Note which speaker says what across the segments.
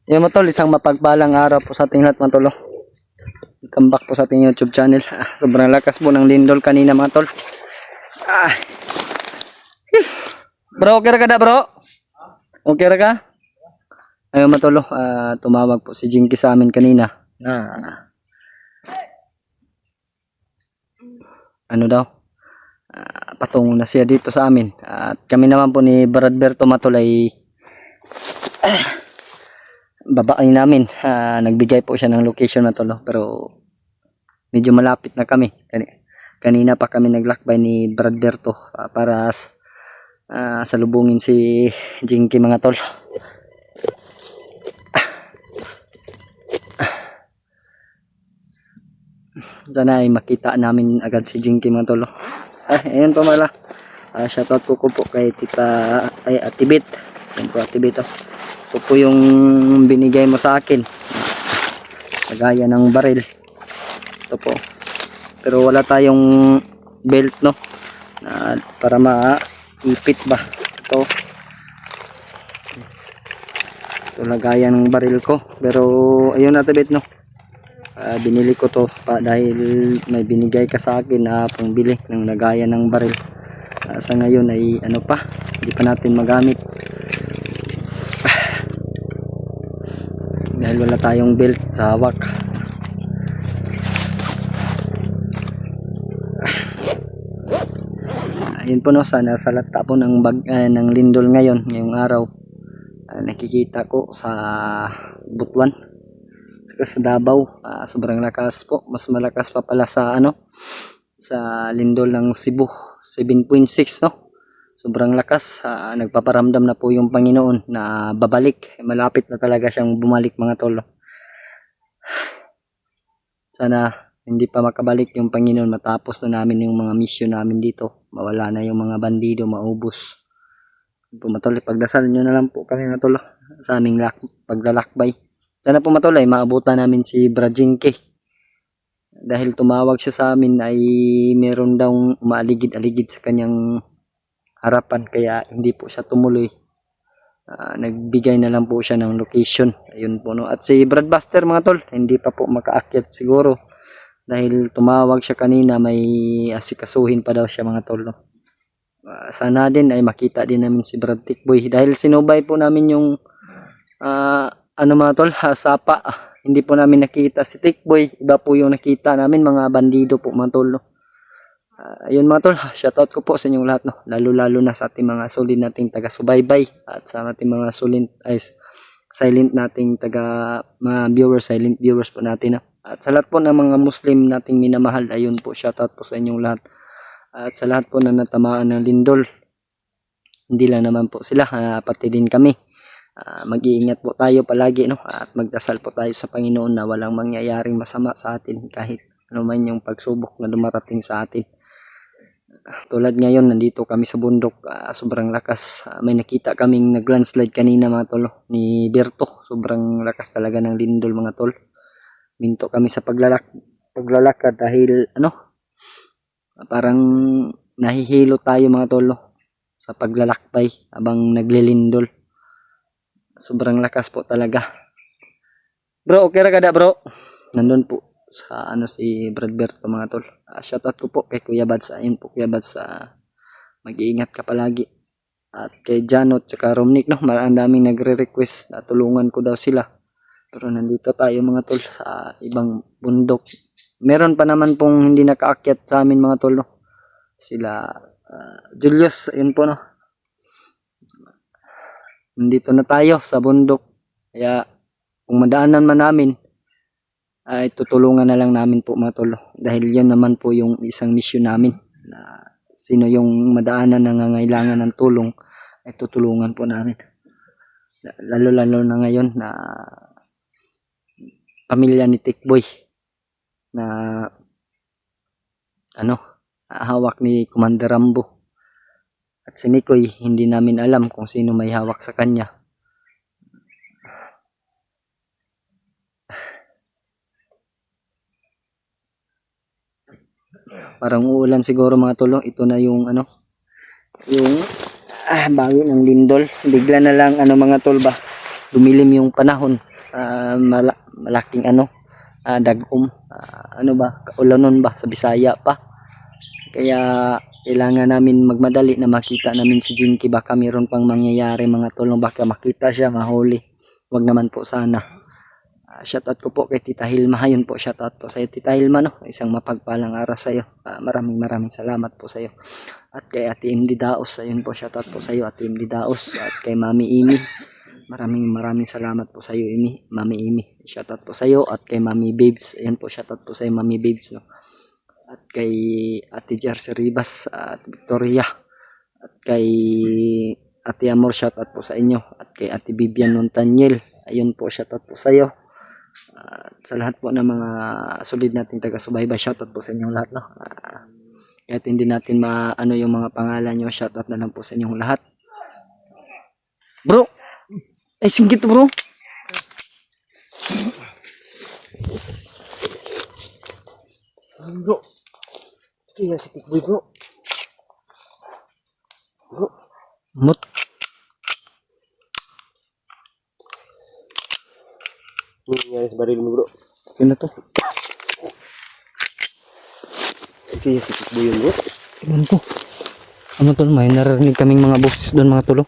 Speaker 1: Yan mga tol, isang mapagpalang araw po sa ating lahat mga tol. Welcome back po sa ating YouTube channel. Sobrang lakas po ng lindol kanina mga tol. Bro, okay ra ka da bro? Okay ra ka? Ayun mga tol, tumawag po si Jinky sa amin kanina. Ano daw? Patungo na siya dito sa amin. At kami naman po ni Bradberto Matol ay babain namin. Nagbigay po siya ng location na tolo, pero medyo malapit na kami. Kanina pa kami naglakbay ni Bradberto para salubungin si Jinky mga tol. Sana ay makita namin agad si Jinky mga tol. Ayun po mala. Shoutout ko po kay Tita ay Atibit. Ayun po Atibit. Ito po yung binigay mo sa akin. Lagaya ng baril. Ito po. Pero wala tayong belt no. Para maipit ba. Ito. Ito lagaya ng baril ko. Pero ayun Atibit no. Binili ko to dahil may binigay ka sa akin na pangbili ng lagayan ng baril. Sa ngayon ay ano pa, hindi pa natin magamit dahil wala tayong belt sa hawak. Ayun po no, sana sa lata po ng ng lindol ngayong araw, nakikita ko sa Butuan, sa Davao. Sobrang lakas po, mas malakas pa pala sa sa lindol ng Cebu 7.6 no. Sobrang lakas. Nagpaparamdam na po yung Panginoon na babalik, malapit na talaga siyang bumalik mga tol. Sana hindi pa makabalik yung Panginoon, matapos na namin yung mga mission namin dito, mawala na yung mga bandido, maubos po matol. Pagdasal nyo na lang po kami mga tol sa aming paglalakbay. Sana po matulay maabutan namin si Jinky. Dahil tumawag siya sa amin ay meron daw umaaligid-aligid sa kanyang harapan, kaya hindi po siya tumuloy. Nagbigay na lang po siya ng location. Ayun po no. At si Bradbuster mga tol, hindi pa po makaakyat siguro dahil tumawag siya kanina, may asikasuhin pa daw siya mga tol no. Sana din ay makita din namin si Brad Tikboy dahil sinubay po namin yung mga tol, sapa. Hindi po namin nakita si Tikboy, iba po yung nakita namin, mga bandido po mga tol no. Ayun mga tol, shoutout ko po sa inyong lahat no, lalo na sa ating mga solid nating taga-subaybay at sa ating mga silent nating mga viewers, silent viewers po natin no. At sa lahat po ng mga Muslim nating minamahal, ayun po, shoutout po sa inyong lahat. At sa lahat po na natamaan ng lindol, hindi lang naman po sila, pati din kami. Mag-iingat po tayo palagi no, at magdasal po tayo sa Panginoon na walang mangyayaring masama sa atin kahit ano man yung pagsubok na dumarating sa atin. Tulad ngayon, nandito kami sa bundok, sobrang lakas. May nakita kaming nag-landslide kanina mga tol ni Berto. Sobrang lakas talaga ng lindol mga tol. Minto kami sa paglalakad dahil parang nahihilo tayo mga tol sa paglalakbay habang naglilindol. Sobrang lakas po talaga. Bro, okay ra kada bro? Nandun po sa si Bradberto mga tol. Shoutout ko po kay Kuya Bads. Ayun po Kuya Bads, mag-iingat ka palagi. At kay Janot tsaka Romnick no, maraming nagre-request na tulungan ko daw sila. Pero nandito tayo mga tol sa ibang bundok. Meron pa naman pong hindi nakaakyat sa amin mga tol no. Sila Julius, ayun po no. Nandito na tayo sa bundok, kaya kung madaanan man namin ay tutulungan na lang namin po mga tol, dahil yan naman po yung isang mission namin, na sino yung madaanan na nangangailangan ng tulong ay tutulungan po namin, lalo na ngayon na pamilya ni Tikboy na hawak ni Commander Rambo. At si Mikoy, hindi namin alam kung sino may hawak sa kanya. Parang uulan siguro mga tolo. Ito na yung yung bawi ng lindol. Bigla na lang mga tol ba, dumilim yung panahon. malaking dagom, ano ba, ulanon ba sa Bisaya pa. Kaya kailangan namin magmadali na makita namin si Jinky, baka mayroon pang mangyayari mga tol, baka makita siya, mahuli. Wag naman po sana. Shoutout ko po kay Tita Hilma. Yun po, shoutout po sa iyo Tita Hilma, no? Isang mapagpalang araw sa iyo. Maraming salamat po sa iyo. At kay Ate MD Daos, ayun po, shoutout po sa iyo Ate MD Daos. At kay Mami Imi, maraming salamat po sa iyo Mami Imi. Shoutout po sa iyo. At kay Mami Babes, ayun po, shoutout po sa iyo Mami Babes, no? At kay Ate Jersey Ribas at Victoria, at kay Ate Amor, shoutout po sa inyo. At kay Ate Vivian Montaniel, ayun po, shoutout po sa iyo. Sa lahat po ng mga solid nating taga-subaybay, shoutout po sa inyong lahat, no? Kahit hindi natin maano yung mga pangalan nyo, shoutout na lang po sa inyong lahat. Bro, ay singgit bro.
Speaker 2: Bro, kaya si Tikboy bro. Bro,
Speaker 1: Mut.
Speaker 2: ano nangyari sa baril mo bro?
Speaker 1: Yun na to.
Speaker 2: Kaya si Tikboy yun bro.
Speaker 1: Yun ko. Ano tol, may narinig kaming mga boses doon mga tulo.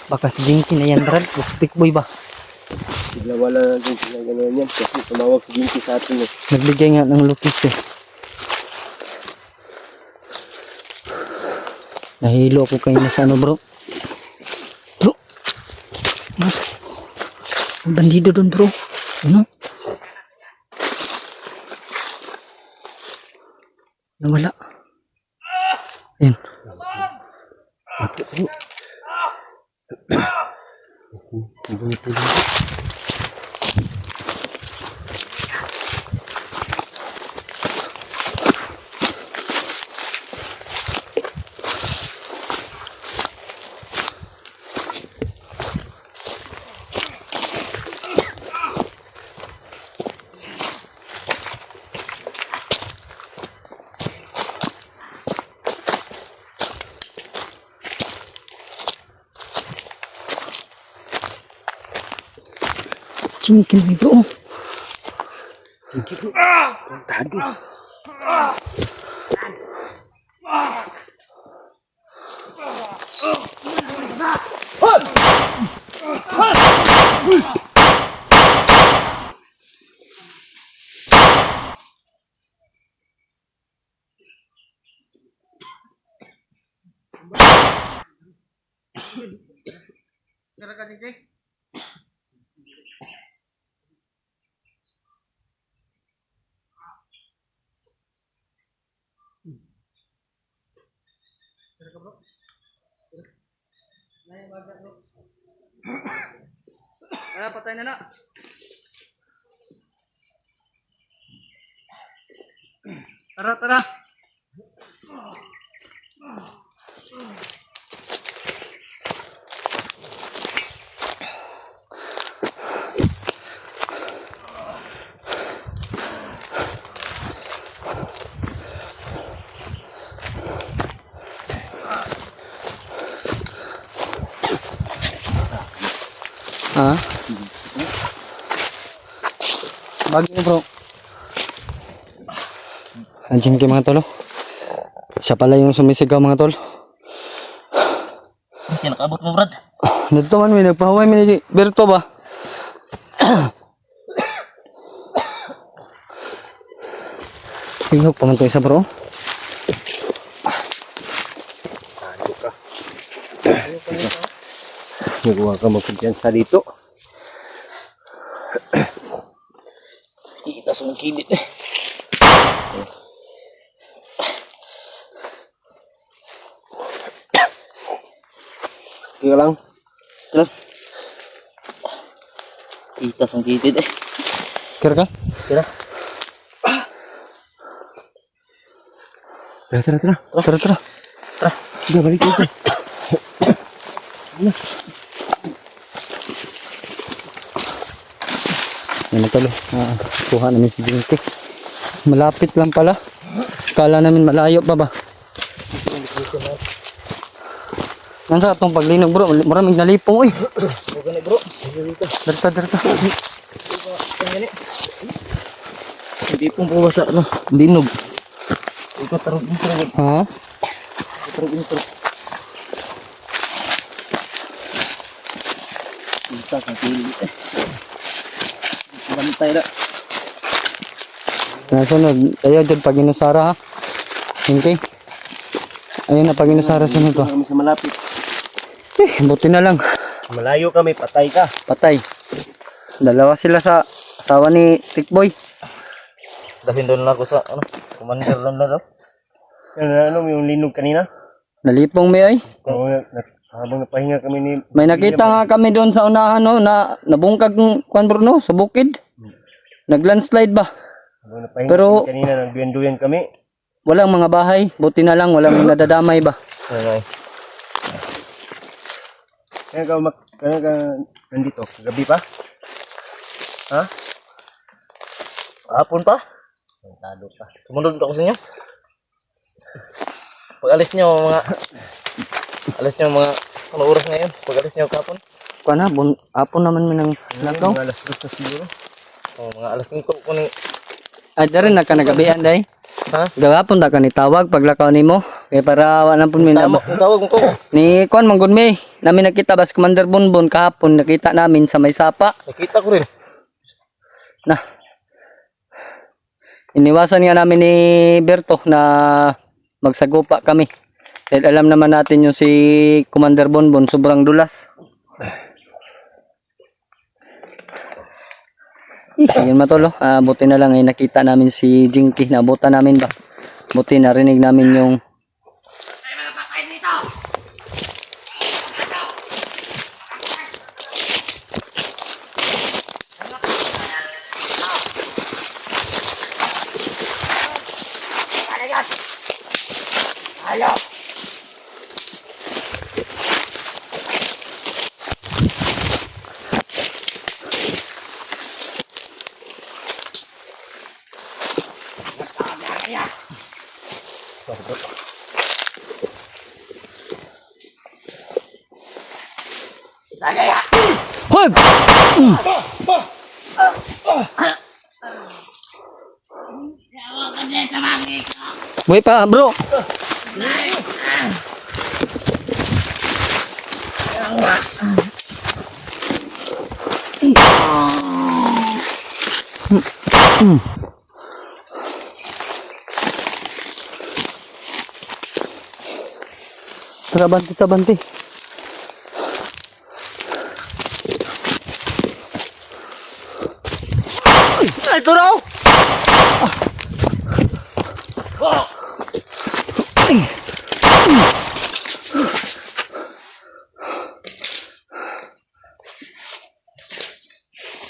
Speaker 1: Baka si Jinky na yan, Brad. Stick boy ba?
Speaker 2: Bigla wala natin sila ganyan yan. Kasi tumawag si Jinky sa atin eh.
Speaker 1: Nagbigay nga ng lukis eh. Nahilo ako kayo na sa ano bro. Bro. Ang bandido doon bro. Ano? Nawala. Ayan. Jinky na bro.
Speaker 2: Jinky bro. Tado.
Speaker 1: Patay na na. Tara. Bagay bro. Anjing kayo mga tol. Siya pala yung sumisigaw mga tol.
Speaker 3: Kinakabot mo Brad.
Speaker 1: Dito man may nagpahuway may Berto ba? Tingog pa man to isa bro.
Speaker 2: Nagawa ka magkumpiyansa dito.
Speaker 3: Itas mong kilit eh.
Speaker 2: Kaya lang.
Speaker 3: Brad. Itas mong kilit eh.
Speaker 1: Kira ka?
Speaker 3: Tira.
Speaker 2: Tara. Udah balik dito.
Speaker 1: Yan tol. Kuha namin si Jinky. Malapit lang pala. Kala namin malayo pa ba? Nansa atong paglinog bro, maraming nalipong oy.
Speaker 3: Huwag na bro.
Speaker 1: Darta darta.
Speaker 3: Hindi pong puwasa no. Linog. Ikaw tarong intro.
Speaker 1: Ha?
Speaker 3: Tarong intro. Kita sa pili. Bantay na.
Speaker 1: Nasunod, ayaw dyan pag inusara ha. Okay. Ayun na pag inusara sunod ba.
Speaker 2: Kami sa malapit.
Speaker 1: Buti na lang.
Speaker 2: Malayo kami, patay ka.
Speaker 1: Patay. Dalawa sila sa asawa ni Tikboy.
Speaker 3: Dahin doon lang ako sa ano. Commander lang na daw.
Speaker 2: Ano yung linog kanina?
Speaker 1: Nalipong may ay.
Speaker 2: Habang napahinga kami ni...
Speaker 1: May nakita nga kami doon sa unahan no, na nabungkag ng kwan bro no, sa bukid. Naglandslide ba?
Speaker 2: Habang napahinga
Speaker 1: Pero-
Speaker 2: kami kanina, nagduyan-duyan kami.
Speaker 1: Walang mga bahay. Buti na lang, walang nadadamay ba?
Speaker 3: Ay.
Speaker 2: Kaya ka nandito, gabi pa? Ha?
Speaker 3: Hapon pa?
Speaker 2: Santado pa.
Speaker 3: Sumunod ako sa inyo. Pag alis nyo mga ano oras ngayon? Pag alis nyo kapon?
Speaker 1: Kwan ha, hapon naman may nang lakaw.
Speaker 2: Mga alas 2 na siguro.
Speaker 3: Oh, mga alas 5 kuning.
Speaker 1: Ay, dari na ka nagabihan day.
Speaker 3: Ha?
Speaker 1: Gawapon da ka ni tawag paglakaw nimo. Kaya para wala pun min
Speaker 3: Tama, tawag mo ko.
Speaker 1: ni Kwan Manggun May. Namin nakita bas Commander Bonbon kahapon nakita namin sa may sapa.
Speaker 3: Nakita ko rin.
Speaker 1: Na. Iniwasan nga namin ni Berto na magsagupa kami. Dahil alam naman natin yung si Commander Bonbon sobrang dulas. Ayun matolo. Buti na lang ay nakita namin si Jinky. Nabutan namin ba? Buti narinig namin yung Hoy! Buhay pa, bro. Tara, banti, tara, banti. Ito raw!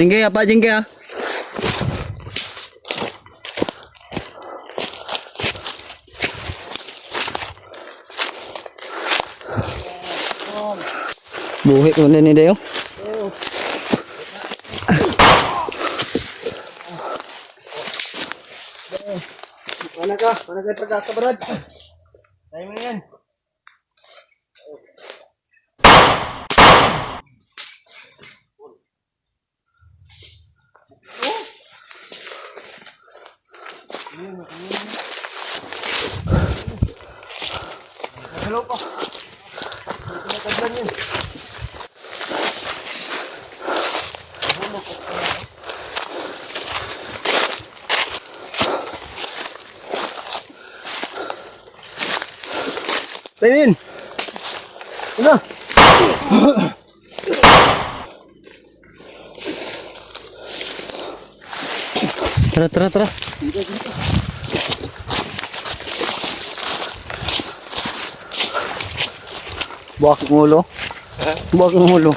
Speaker 1: Jingke apa jingke ya? Buhi ko na ni Deo.
Speaker 2: Mana ka pagkakabarad? Tayo mo na yan. Hello po. Pinataglan yan. Tayin! Ano?
Speaker 1: Tara, tara, tara. Buwak ng ulo. Buwak ng ulo.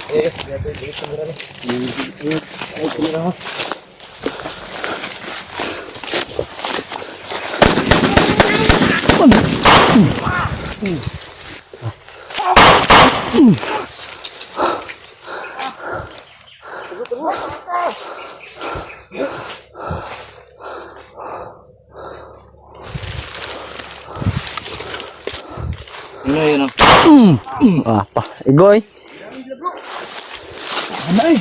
Speaker 3: Ano yun ah?
Speaker 1: Ah, pa. Igoy.
Speaker 3: Anay!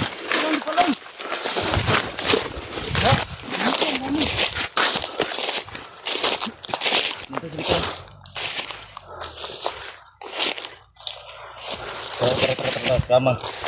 Speaker 3: Tama.